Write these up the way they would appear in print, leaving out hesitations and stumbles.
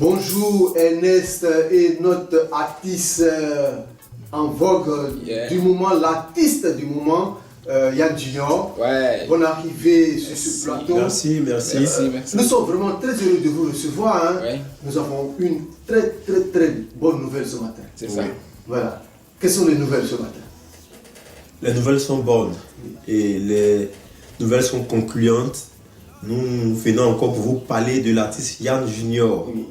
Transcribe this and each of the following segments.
Bonjour Ernest et notre artiste en vogue du moment, l'artiste du moment, Yann Junior. Ouais. Bonne arrivée sur ce plateau. Merci. Nous sommes vraiment très heureux de vous recevoir. Hein. Ouais. Nous avons une très bonne nouvelle ce matin. C'est ça. Voilà. Quelles sont les nouvelles ce matin? Les nouvelles sont bonnes et les nouvelles sont concluantes. Nous venons encore pour vous parler de l'artiste Yann Junior. Oui.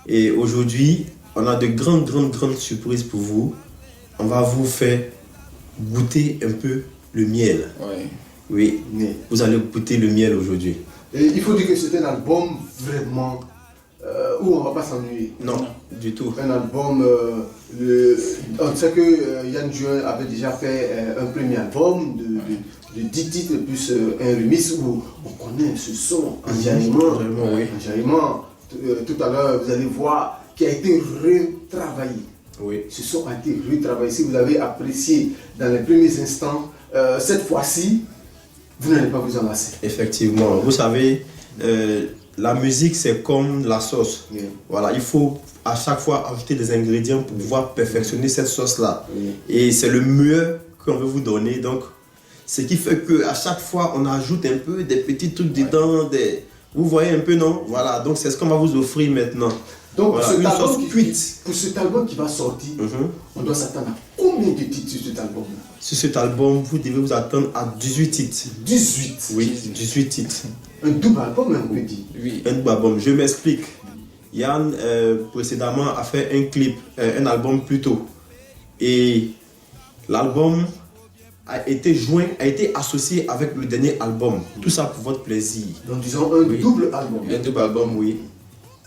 Et aujourd'hui, on a de grandes surprises pour vous. On va vous faire goûter un peu le miel. Ouais. Oui, vous allez goûter le miel aujourd'hui. Et il faut dire que c'est un album vraiment où on ne va pas s'ennuyer. Non, du tout. Un album, on sait que Yann Junior avait déjà fait un premier album de 10 titres plus un remix où on connaît ce son enjaillement. Oui. Enjaillement. Tout à l'heure, vous allez voir, qui a été retravaillé. Oui. Ce son a été retravaillé. Si vous avez apprécié dans les premiers instants, cette fois-ci, vous n'allez pas vous en lasser. Effectivement. Vous savez, la musique, c'est comme la sauce. Oui. Voilà, il faut à chaque fois ajouter des ingrédients pour pouvoir perfectionner cette sauce-là. Oui. Et c'est le mieux qu'on veut vous donner. Donc, ce qui fait qu'à chaque fois, on ajoute un peu des petits trucs dedans. Vous voyez un peu, non? Voilà, donc c'est ce qu'on va vous offrir maintenant. Donc, voilà, pour une sauce cuite. pour cet album qui va sortir, on doit s'attendre à combien de titres sur cet album-là? Sur cet album, vous devez vous attendre à 18 titres. 18. Oui, 18 titres. Un double album, on peut dire. Oui. Un double album. Je m'explique. Yann, précédemment, a fait un clip, un album plutôt. Et l'album a été associé avec le dernier album. Tout ça pour votre plaisir. Donc, disons un double album. Un double album, oui.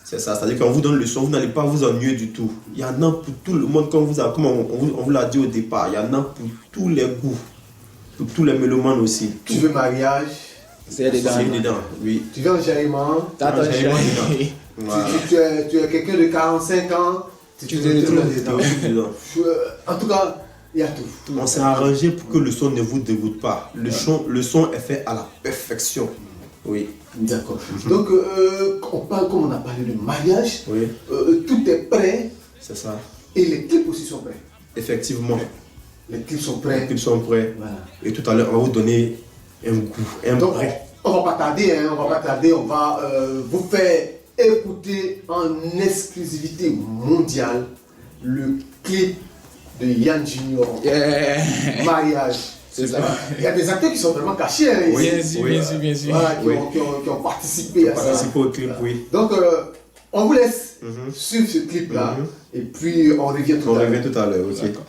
C'est ça. C'est-à-dire qu'on vous donne le son, vous n'allez pas vous ennuyer du tout. Il y en a pour tout le monde, comme on vous l'a dit au départ. Il y en a pour tous les goûts. Pour tous les mélomanes aussi. Tu veux mariage? C'est dedans. C'est dedans, oui. Tu veux enjaillement? T'attends, Voilà. Tu es quelqu'un de 45 ans? Tu veux tout dedans. En tout cas, il y a tout. On s'est arrangé pour que le son ne vous dégoûte pas. Le son est fait à la perfection. Oui. D'accord. Donc, comme on a parlé de mariage, Oui. tout est prêt C'est ça. et les clips aussi sont prêts. Effectivement. Les clips sont Les prêts. clips sont prêts. Voilà. Et tout à l'heure, on va vous donner un goût, Donc, on va pas tarder, on va vous faire écouter en exclusivité mondiale le clip de Yann Junior. Yeah. Mariage. C'est ça. Il y a des acteurs qui sont vraiment cachés. Hein, ici. Bien sûr. Voilà, Oui. qui ont participé à ça. Participer au clip, oui. Donc, on vous laisse suivre ce clip-là et puis on revient tout On à l'heure. revient tout à l'heure, ok. D'accord.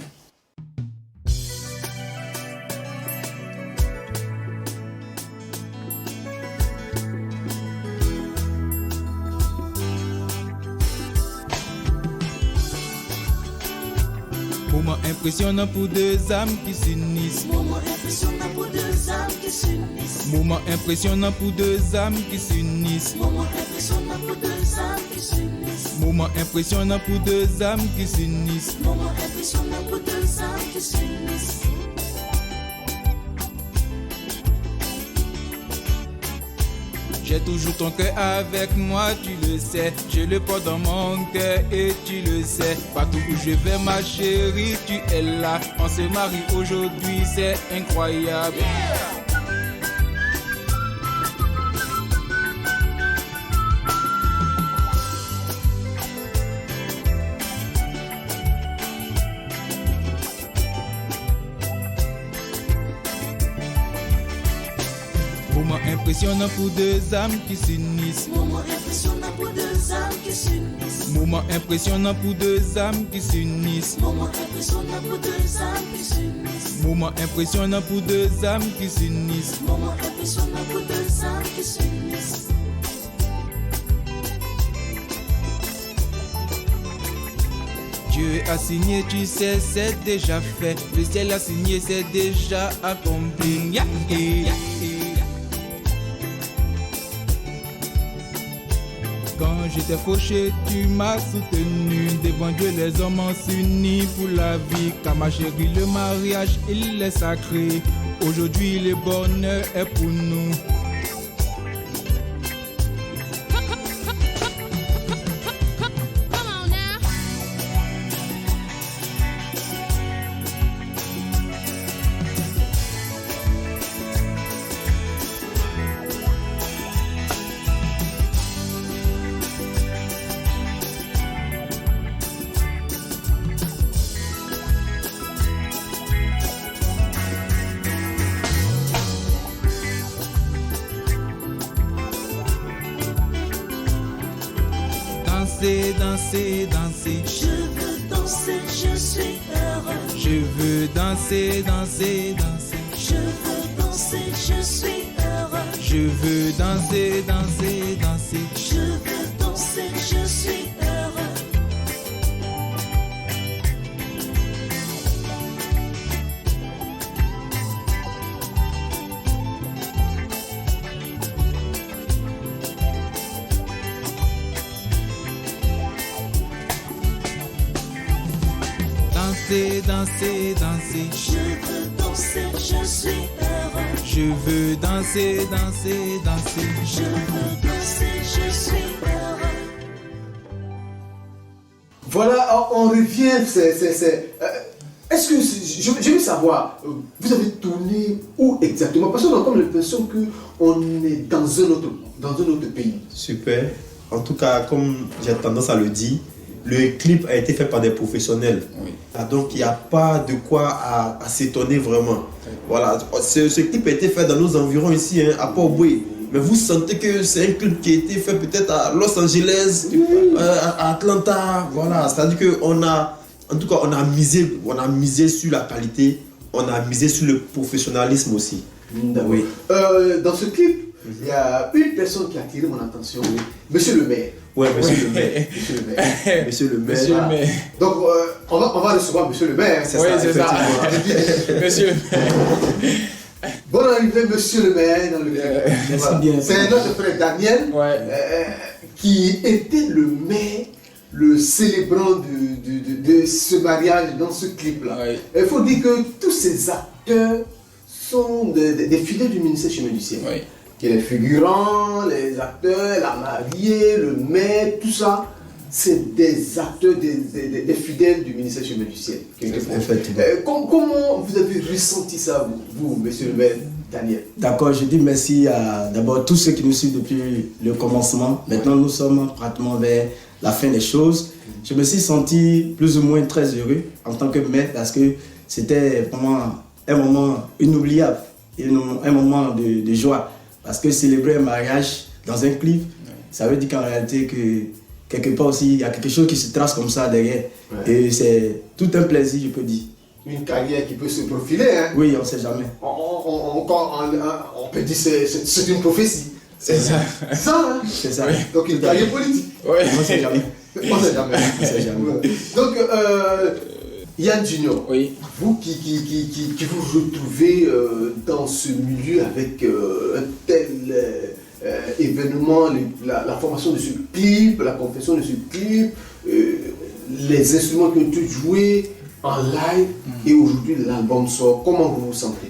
Moment impressionnant pour deux âmes qui s'unissent. Moment impressionnant pour deux âmes qui s'unissent. Moment impressionnant pour deux âmes qui s'unissent. Moment impressionnant pour deux âmes qui s'unissent. Moment impressionnant pour deux âmes qui s'unissent. Moment impressionnant pour deux âmes qui s'unissent. J'ai toujours ton cœur avec moi, tu le sais. Je le porte dans mon cœur et tu le sais. Partout où je vais, ma chérie, tu es là. On se marie aujourd'hui, c'est incroyable. Moment impressionnant pour deux âmes qui s'unissent. Moment impressionnant pour deux âmes qui s'unissent. Moment impressionnant pour deux âmes qui s'unissent. Moment impressionnant pour deux âmes qui s'unissent. Moment impressionnant pour deux âmes qui s'unissent. Moment impressionnant pour deux âmes qui s'unissent. Dieu a signé, tu sais, c'est déjà fait. Le ciel a signé, c'est déjà accompli. Yeah, yeah, yeah. Quand j'étais fauché, tu m'as soutenu. Devant Dieu, les hommes ont s'unis pour la vie. Car ma chérie, le mariage, il est sacré. Aujourd'hui, le bonheur est pour nous. danser, danser, danser. Je veux danser, je suis heureux. Je veux danser, danser, danser. Je veux danser, je suis heureux. Je veux danser, danser, danser. Je veux danser, je suis heureux. Danser, danser, danser. Je veux danser, je suis heureux. Je veux danser, danser, danser. Je veux danser, je suis heureux. Voilà, on revient. Est-ce que je veux savoir, vous avez tourné où exactement? Parce qu'on a comme l'impression qu'on est dans un autre pays. Super. En tout cas, comme j'ai tendance à le dire, le clip a été fait par des professionnels. Oui. Ah, donc il n'y a pas de quoi à s'étonner vraiment. Voilà, ce clip a été fait dans nos environs ici, hein, à Port-Boué. Mais vous sentez que c'est un clip qui a été fait peut-être à Los Angeles, à Atlanta. Voilà, c'est-à-dire qu'on a, en tout cas, on a misé sur la qualité, on a misé sur le professionnalisme aussi. Oui. Dans ce clip, il y a une personne qui a attiré mon attention, Monsieur le maire. Ouais, monsieur le maire. Monsieur le maire. Monsieur le maire. Monsieur le Voilà. maire. Donc, on va recevoir Monsieur le maire. Oui, c'est ça. effectivement. Monsieur le maire. Bonne arrivée, Monsieur le maire, dans le clip. Merci Voilà. bien. C'est notre frère Daniel, Ouais. qui était le maire, le célébrant de ce mariage dans ce clip-là. Ouais. Il faut dire que tous ces acteurs sont des fidèles du ministère chemin du ciel. Ouais. Que les figurants, les acteurs, la mariée, le maire, tout ça, c'est des acteurs, des fidèles du ministère chemin du ciel. Effectivement. Comment vous avez ressenti ça, vous, monsieur le maire Daniel? D'accord, je dis merci à d'abord tous ceux qui nous suivent depuis le commencement. Maintenant, nous sommes pratiquement vers la fin des choses. Je me suis senti plus ou moins très heureux en tant que maire parce que c'était vraiment un moment inoubliable, un moment de joie. Parce que célébrer un mariage dans un clip, ça veut dire qu'en réalité, que quelque part aussi, il y a quelque chose qui se trace comme ça derrière. Ouais. Et c'est tout un plaisir, je peux dire. Une carrière qui peut se profiler, hein? Oui, on ne sait jamais. On peut dire que c'est une prophétie. C'est ça. C'est ça, hein? C'est ça. Donc une carrière politique. Ouais. On ne sait jamais. On sait jamais. On sait jamais. Ouais. Donc, Yann Junior, Oui. vous qui vous retrouvez dans ce milieu avec un tel événement, la formation de ce clip, la confession de ce clip, les instruments qui ont été joués en live, et aujourd'hui l'album sort, comment vous vous sentez?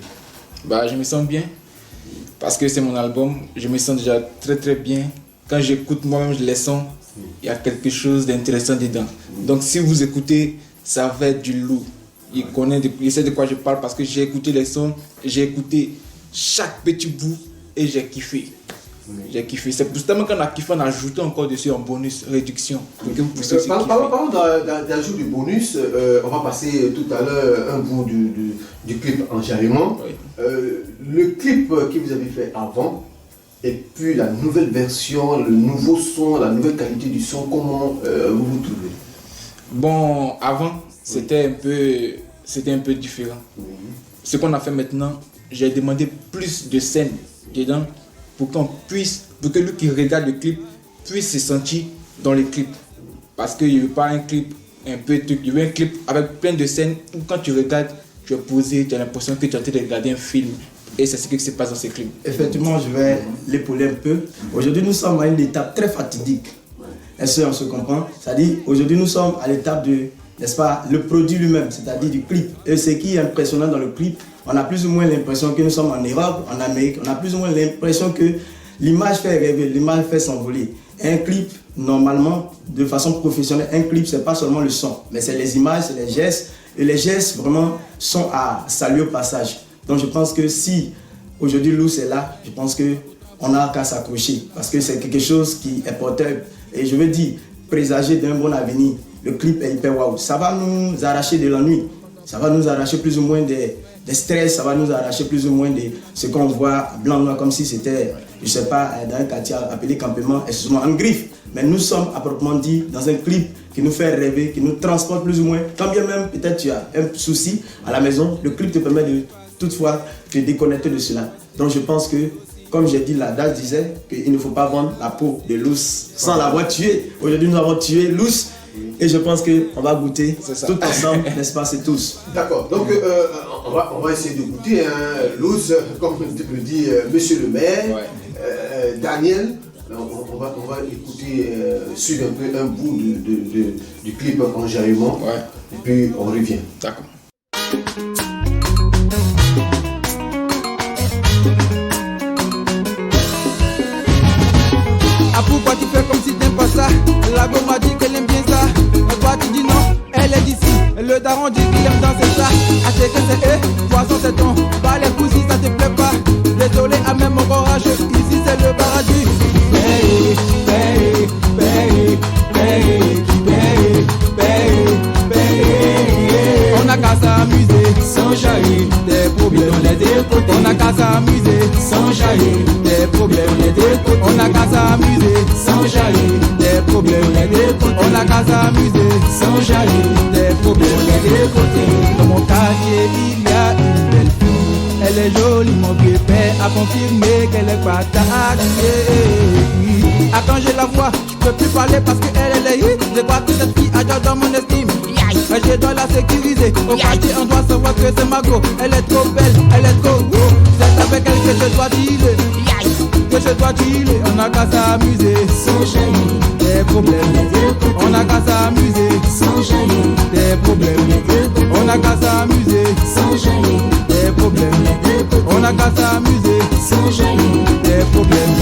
Bah, je me sens bien. Parce que c'est mon album. Je me sens déjà très très bien. Quand j'écoute moi-même les sons, il y a quelque chose d'intéressant dedans. Donc si vous écoutez, ça va être du lourd. Il sait de quoi je parle parce que j'ai écouté les sons, j'ai écouté chaque petit bout et j'ai kiffé. J'ai kiffé. C'est pour tellement qu'on a kiffé, on a ajouté encore dessus en bonus, réduction. Pour que vous puissiez aussi kiffer. Parlons d'ajout du bonus. On va passer tout à l'heure un bout du clip Enchériment. Oui. Le clip que vous avez fait avant, et puis la nouvelle version, le nouveau son, la nouvelle qualité du son, comment vous vous trouvez? Bon, avant, c'était un peu différent. Ce qu'on a fait maintenant, j'ai demandé plus de scènes dedans pour que lui qui regarde le clip puisse se sentir dans le clip. Parce qu'il n'y a pas un clip un peu truc, il y a un clip avec plein de scènes où quand tu regardes, tu es posé, tu as l'impression que tu es en train de regarder un film. Et c'est ce qui se passe dans ce clip. Effectivement, je vais l'épauler un peu. Aujourd'hui, nous sommes à une étape très fatidique. Est-ce qu'on se comprend? C'est-à-dire, aujourd'hui, nous sommes à l'étape de, n'est-ce pas, le produit lui-même, c'est-à-dire du clip. Et ce qui est impressionnant dans le clip, on a plus ou moins l'impression que nous sommes en Europe, en Amérique, on a plus ou moins l'impression que l'image fait rêver, l'image fait s'envoler. Un clip, normalement, de façon professionnelle, un clip, c'est pas seulement le son, mais c'est les images, c'est les gestes. Et les gestes, vraiment, sont à saluer au passage. Donc, je pense que si aujourd'hui Lou est là, je pense qu'on n'a qu'à s'accrocher. Parce que c'est quelque chose qui est porteur. Et je veux dire, présager d'un bon avenir. Le clip est hyper waouh. Ça va nous arracher de l'ennui. Ça va nous arracher plus ou moins des stress. Ça va nous arracher plus ou moins de ce qu'on voit blanc-noir, comme si c'était, je ne sais pas, dans un quartier appelé campement, excusez-moi, en griffe. mais nous sommes à proprement dit dans un clip qui nous fait rêver, qui nous transporte plus ou moins. Quand bien même peut-être tu as un souci à la maison, le clip te permet de toutefois te déconnecter de cela. Donc je pense que, comme j'ai dit, l'adage disait qu'il ne faut pas vendre la peau de l'ours sans l'avoir tué. Aujourd'hui nous avons tué l'ours et je pense qu'on va goûter tout ensemble, n'est-ce pas, c'est tous. D'accord, donc on va essayer de goûter l'ours, comme le dit monsieur le maire, Daniel. On va écouter, suivre un peu un bout du clip Enjaillement, et puis on revient. D'accord. Ah, pourquoi tu fais comme si t'aimes pas ça? La go m'a dit qu'elle aime bien ça. Et toi tu dis non, elle est d'ici. Le daron dit qu'il aime danser ça. Ah, c'est que c'est eux, poisson c'est ton. Pas les coups si ça te plaît pas. Désolé à même mon courage, ici c'est le paradis. Paye, paye, paye, paye, paye, paye, paye. On n'a qu'à s'amuser sans jaillir des problèmes les deux côtés. On n'a qu'à s'amuser sans jaillir des problèmes les deux côtés. On n'a qu'à s'amuser sans jaillir des problèmes les deux côtés. On n'a qu'à s'amuser sans jaillir des problèmes les deux côtés. Dans mon quartier il y a une belle fille. Elle est jolie, mon vieux père a confirmé qu'elle est patate. Ah, quand je la vois, je peux plus parler parce qu'elle est hit. Je crois que cette fille a déjà dans mon estime. Mais je dois la sécuriser. Au quartier, on doit savoir que c'est ma go. Elle est trop belle, elle est trop beau. C'est avec elle que je dois dealer. Que je dois dealer. On n'a qu'à s'amuser sans jaillir des problèmes. On n'a qu'à s'amuser sans jaillir des problèmes. On n'a qu'à s'amuser sans jaillir des problèmes. On n'a qu'à s'amuser sans jaillir des problèmes.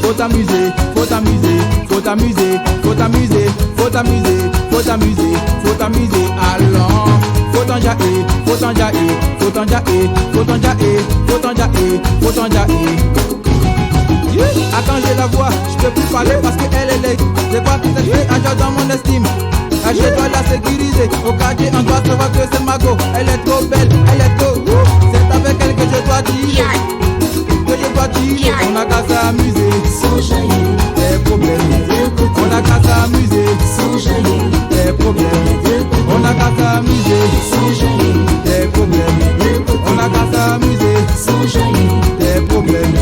Faut t'amuser, faut t'amuser, faut t'amuser, faut t'amuser, faut t'amuser, faut t'amuser, faut t'amuser, allons. Faut t'enjailler, faut t'enjailler, faut t'enjailler, faut t'enjailler, faut t'enjailler, faut t'enjailler. Ah, quand je la vois, je peux plus parler parce qu'elle est laide. Je vois que cette fille a déjà dans mon estime. Ah, je dois la sécuriser. Au quartier, on doit savoir que c'est ma go. Elle est trop belle, elle est trop beau. C'est avec elle que je dois dealer. Que je dois dealer. On n'a qu'à s'amuser sans jaillir des problèmes. On n'a qu'à s'amuser sans jaillir des problèmes. On n'a qu'à s'amuser sans jaillir des problèmes. On n'a qu'à s'amuser sans jaillir des problèmes.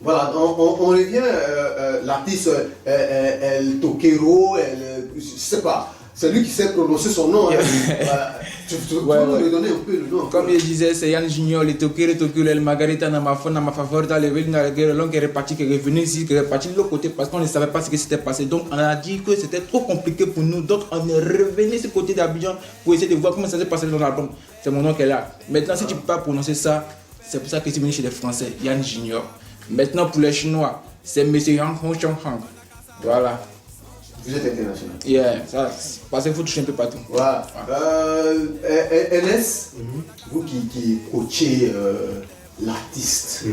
Voilà, on revient, l'artiste El Toquero, je sais pas, c'est lui qui sait prononcer son nom. Hein. Tu peux me donner un peu le nom. Comme il disait, c'est Yann Junior, le Toquero, el Margarita, na ma favorita, le Vélina, le Guerrero, qui est reparti, qui est revenu ici, qui est reparti de l'autre côté parce qu'on ne savait pas ce qui s'était passé. Donc on a dit que c'était trop compliqué pour nous. Donc on est revenu ce côté d'Abidjan pour essayer de voir comment ça s'est passé dans l'album. C'est mon nom qui est là. Maintenant, si tu ne peux pas prononcer ça, c'est pour ça que tu es venu chez les Français, Yann Junior. Maintenant, pour les Chinois, c'est M. Yang Hong Chong Hang. Voilà. Vous êtes international. Yeah, ça, parce qu'il faut toucher un peu partout. Voilà. NS, vous qui coachez l'artiste,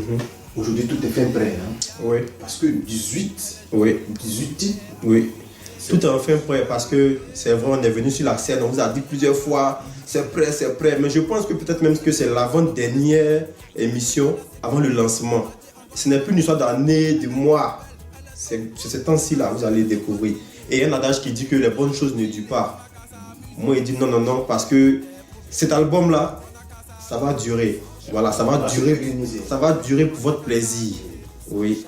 aujourd'hui tout est fait prêt. Hein? Oui. Parce que 18 titres. Oui. Tout est enfin prêt parce que c'est vrai, on est venu sur la scène, on vous a dit plusieurs fois, c'est prêt. Mais je pense que peut-être même que c'est l'avant-dernière émission avant le lancement. Ce n'est plus une histoire d'année, de mois. C'est ce temps-ci là, vous allez découvrir. Et il y a un adage qui dit que les bonnes choses ne durent pas. Moi, il dit non, parce que cet album-là, ça va durer. Voilà, ça va durer pour votre plaisir. Oui.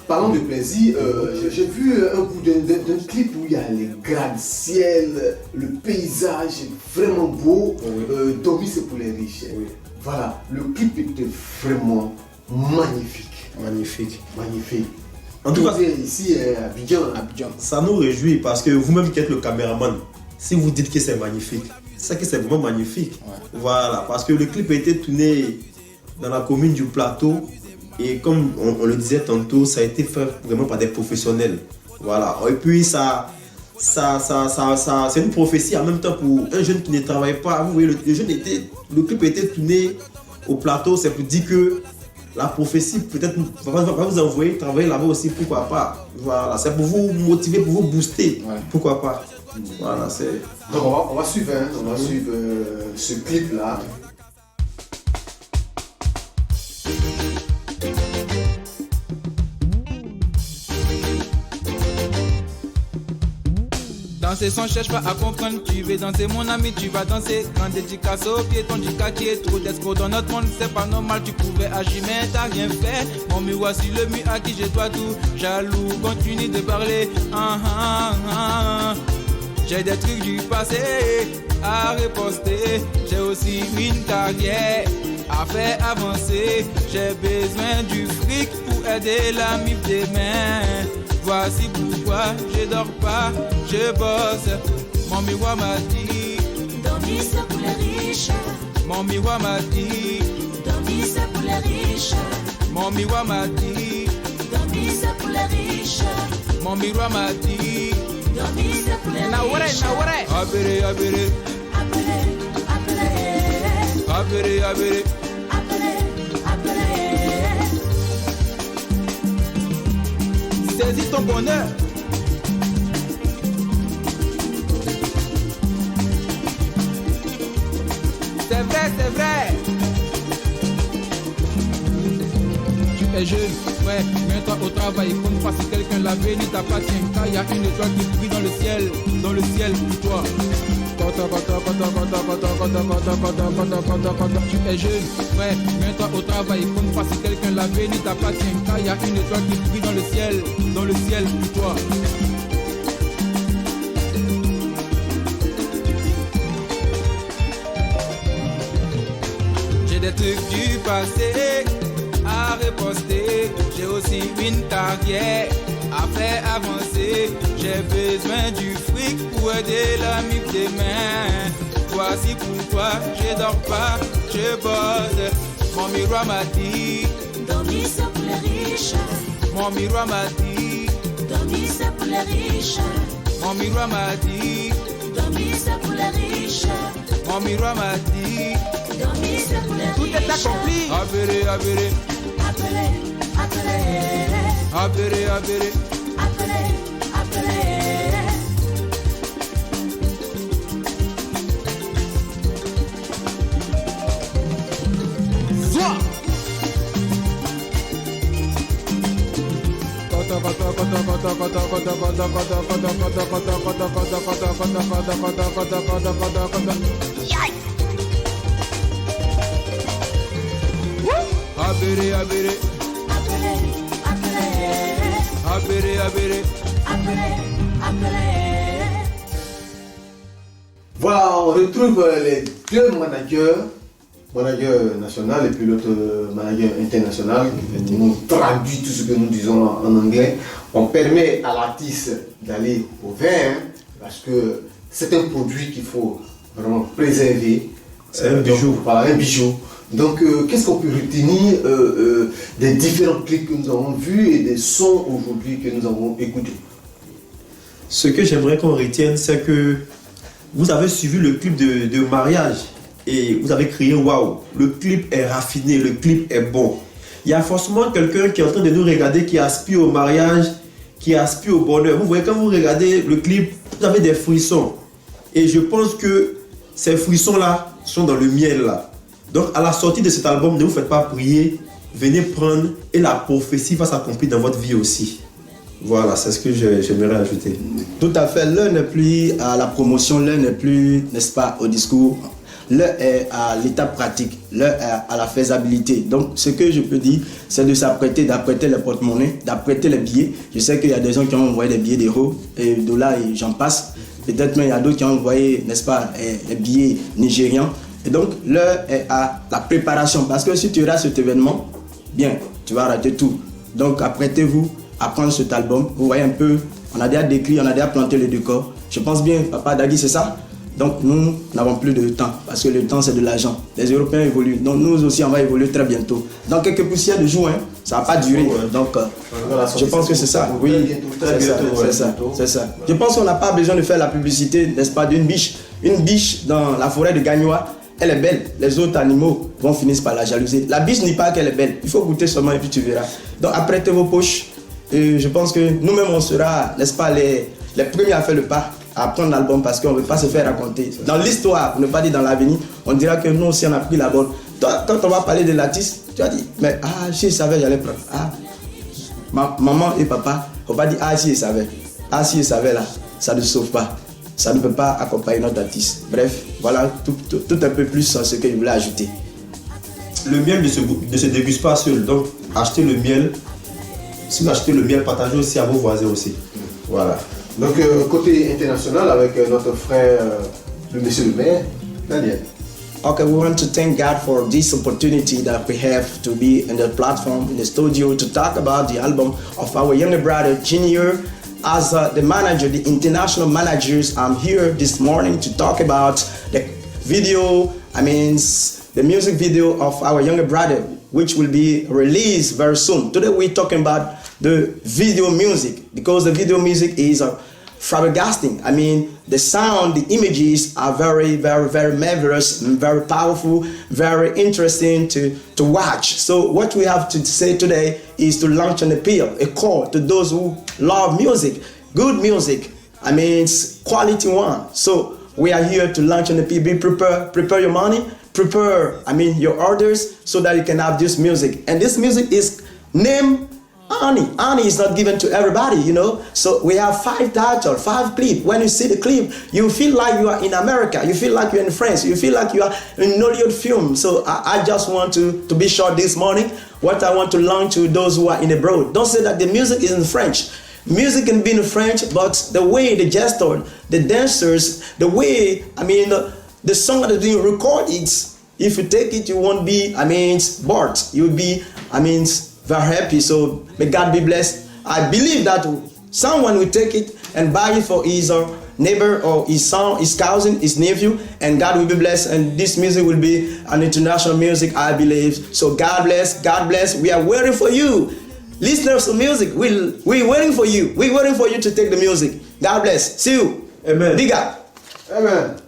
Parlons de plaisir, j'ai vu un bout d'un clip où il y a les gratte-ciel, le paysage est vraiment beau. Domi, c'est pour les riches. Oui. Voilà, le clip était vraiment magnifique. En tout cas, ici à Abidjan. Ça nous réjouit parce que vous-même qui êtes le caméraman, si vous dites que c'est magnifique, c'est que c'est vraiment magnifique. Ouais. Voilà, parce que le clip a été tourné dans la commune du Plateau et comme on le disait tantôt, ça a été fait vraiment par des professionnels. Voilà, et puis ça c'est une prophétie en même temps pour un jeune qui ne travaille pas. Vous voyez, le clip était tourné au plateau, c'est pour dire que la prophétie peut-être va vous envoyer travailler là-bas aussi, pourquoi pas. Voilà, c'est pour vous motiver, pour vous booster, pourquoi pas. Voilà, c'est... Donc on va suivre, on va suivre ce clip-là. Danser sans cherche pas à comprendre, tu veux danser mon ami, tu vas danser. Grande dédicace au pied, ton dika qui est trop d'escrocs dans notre monde, c'est pas normal, tu pouvais agir mais t'as rien fait. Mon mi voici le mi à qui j'ai toi tout, jaloux, continue de parler. J'ai des trucs du passé à reposter, j'ai aussi une carrière à faire avancer. J'ai besoin du fric pour aider la mif des mains. Voici pourquoi je dors pas, je bosse. Mon miroir m'a dit, Dormir c'est pour les riches. mon miroir m'a dit, Dormir c'est pour les riches. mon miroir m'a dit, Dormir c'est pour les riches. mon miroir m'a dit. Dormir c'est pour les riches. Abere, abere, Appelez, appelez, abere, abere. appelez, appelez. Saisis ton bonheur. C'est vrai, c'est vrai. Tu es jeune, ouais, mets-toi au travail comme pas si quelqu'un l'avenir t'appartient. Car il y a une étoile qui brille dans le ciel pour toi. Tu es jeune, ouais, mets-toi au travail comme pas si quelqu'un l'avenir t'appartient. Car il y a une étoile qui brille dans le ciel pour toi. J'ai des trucs du passé à reposter, j'ai aussi une carrière à faire avancer. J'ai besoin du fric pour aider la mif des mains. Voici pourquoi je dors pas, je bosse. Mon miroir m'a dit, Dormir c'est pour les riches. mon miroir m'a dit, Dormir c'est pour les riches. mon miroir m'a dit, Dormir c'est pour les riches. mon miroir m'a dit. Dormir c'est pour les Tout riches. est accompli. Abere, abere, Appelez, appelez, abere, abere. appelez, appelez. Zwa! Abere, abere, Appelez, appelez, abere, abere. appelez, appelez. Voilà, on retrouve les deux managers, manager national et puis l'autre manager international, qui nous traduit tout ce que nous disons en anglais. On permet à l'artiste d'aller au vert parce que c'est un produit qu'il faut vraiment préserver. C'est un bijou. Voilà, un bijou. Donc, qu'est-ce qu'on peut retenir des différents clips que nous avons vus et des sons aujourd'hui que nous avons écoutés? Ce que j'aimerais qu'on retienne, c'est que vous avez suivi le clip de mariage et vous avez crié waouh. Le clip est raffiné, le clip est bon. Il y a forcément quelqu'un qui est en train de nous regarder, qui aspire au mariage, qui aspire au bonheur. Vous voyez, quand vous regardez le clip, vous avez des frissons. Et je pense que ces frissons-là sont dans le miel là. Donc à la sortie de cet album, ne vous faites pas prier, venez prendre et la prophétie va s'accomplir dans votre vie aussi. Voilà, c'est ce que j'aimerais ajouter. Tout à fait, l'heure n'est plus à la promotion, l'heure n'est plus, n'est-ce pas, au discours. L'heure est à l'étape pratique, l'heure est à la faisabilité. Donc, ce que je peux dire, c'est de s'apprêter, d'apprêter les porte-monnaies, d'apprêter les billets. Je sais qu'il y a des gens qui ont envoyé des billets d'euros et de dollars et j'en passe. Peut-être même il y a d'autres qui ont envoyé, n'est-ce pas, les billets nigérians. Et donc, l'heure est à la préparation. Parce que si tu rates cet événement, bien, tu vas rater tout. Donc, apprêtez-vous à prendre cet album. Vous voyez un peu, on a déjà décrit, on a déjà planté le décor. Je pense bien, Papa Dagui, c'est ça? Donc nous n'avons plus de temps parce que le temps c'est de l'argent. Les Européens évoluent, donc nous aussi on va évoluer très bientôt. Dans quelques poussières de juin, ça va pas durer. Donc je pense que c'est ça. Oui, c'est ça. Je pense qu'on n'a pas besoin de faire la publicité, n'est-ce pas, d'une biche. Une biche dans la forêt de Gagnoa, elle est belle. Les autres animaux vont finir par la jalouser. La biche n'est pas qu'elle est belle. Il faut goûter seulement et puis tu verras. Donc apprêtez vos poches. Et je pense que nous-mêmes on sera, n'est-ce pas, les premiers à faire le pas, à prendre l'album parce qu'on ne veut pas se faire raconter. Dans l'histoire, pour ne pas dire dans l'avenir, on dira que nous aussi on a pris la bonne. Toi, quand on va parler de l'artiste, tu vas dire, mais si je savais, j'allais prendre. Maman et papa, on va dire, si je savais. Si je savais là, ça ne sauve pas. Ça ne peut pas accompagner notre artiste. Bref, voilà tout un peu plus ce que je voulais ajouter. Le miel ne se déguste pas seul, donc achetez le miel. Si vous achetez le miel, partagez aussi à vos voisins aussi. Voilà. Donc, côté international, avec notre frère, le monsieur le maire, Daniel. Okay, we want to thank God for this opportunity that we have to be in the platform, in the studio, to talk about the album of our younger brother, Junior. As the manager, the international managers, I'm here this morning to talk about the video, the music video of our younger brother, which will be released very soon. Today we're talking about the video music because the video music is flabbergasting. The sound, the images are very, very, very marvelous, very powerful, very interesting to watch. So what we have to say today is to launch an appeal, a call to those who love music, good music. It's quality one. So we are here to launch an appeal. Be prepared, prepare your money, prepare, your orders so that you can have this music. And this music is named Annie. Annie is not given to everybody, So we have 5 titles, 5 clips. When you see the clip, you feel like you are in America. You feel like you're in France. You feel like you are in Hollywood film. So I just want to be short this morning. What I want to launch to those who are in abroad. Don't say that the music is in French. Music can be in French, but the way the gesture, the dancers, the way, the song that you record it, if you take it, you won't be, bored. You'll be, very happy. So may God be blessed. I believe that someone will take it and buy it for his neighbor or his son, his cousin, his nephew, and God will be blessed. And this music will be an international music, I believe. So God bless, God bless. We are waiting for you. Listeners of music, we're waiting for you. We're waiting for you to take the music. God bless. See you. Amen. Big up. Amen.